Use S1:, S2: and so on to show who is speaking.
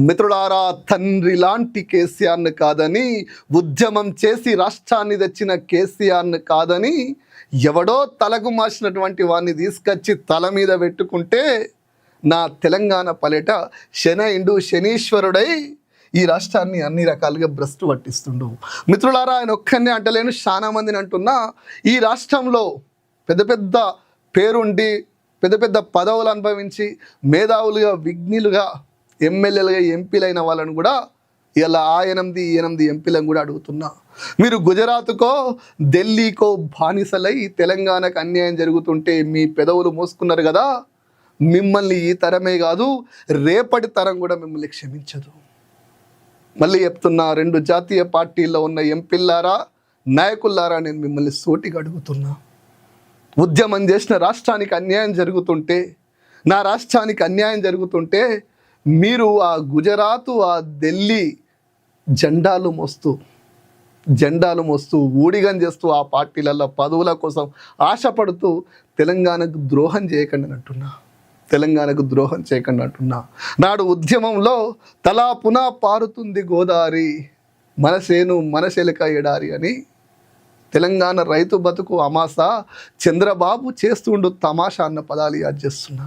S1: మిత్రులారా, తండ్రి లాంటి కేసీఆర్ను కాదని, ఉద్యమం చేసి రాష్ట్రాన్ని తెచ్చిన కేసీఆర్ను కాదని ఎవడో తలకు మార్చినటువంటి వాడిని తీసుకొచ్చి తల మీద పెట్టుకుంటే నా తెలంగాణ పల్లెట శనీశ్వరుడై ఈ రాష్ట్రాన్ని అన్ని రకాలుగా భ్రష్టు పట్టిస్తుండు. మిత్రులారా, ఆయన ఒక్కరినే అంటలేను, చాలా మందిని అంటున్నా. ఈ రాష్ట్రంలో పెద్ద పెద్ద పేరుండి పెద్ద పెద్ద పదవులు అనుభవించి మేధావులుగా విఘ్నులుగా ఎమ్మెల్యేలుగా ఎంపీలైన వాళ్ళని కూడా ఇలా ఆ 8 ఎంపీలను కూడా అడుగుతున్నా. మీరు గుజరాత్కో ఢిల్లీకో బానిసలై తెలంగాణకు అన్యాయం జరుగుతుంటే మీ పెదవులు మోసుకున్నారు కదా, మిమ్మల్ని ఈ తరమే కాదు రేపటి తరం కూడా మిమ్మల్ని క్షమించదు. మళ్ళీ చెప్తున్నా, 2 జాతీయ పార్టీల్లో ఉన్న ఎంపీలారా, నాయకులారా, నేను మిమ్మల్ని సూటిగా అడుగుతున్నా. ఉద్యమం చేసిన రాష్ట్రానికి అన్యాయం జరుగుతుంటే, నా రాష్ట్రానికి అన్యాయం జరుగుతుంటే మీరు ఆ గుజరాత్ ఆ ఢిల్లీ జెండాలు మోస్తూ ఊడిగం చేస్తూ ఆ పార్టీలలో పదవుల కోసం ఆశపడుతూ తెలంగాణకు ద్రోహం చేయకండి అంటున్నా. నాడు ఉద్యమంలో తలా పునా పారుతుంది గోదావరి, మనసేలిక ఎడారి అని తెలంగాణ రైతు బతుకు అమాస చంద్రబాబు చేస్తుండు తమాషా అన్న పదాలు యాద్ చేస్తున్నా.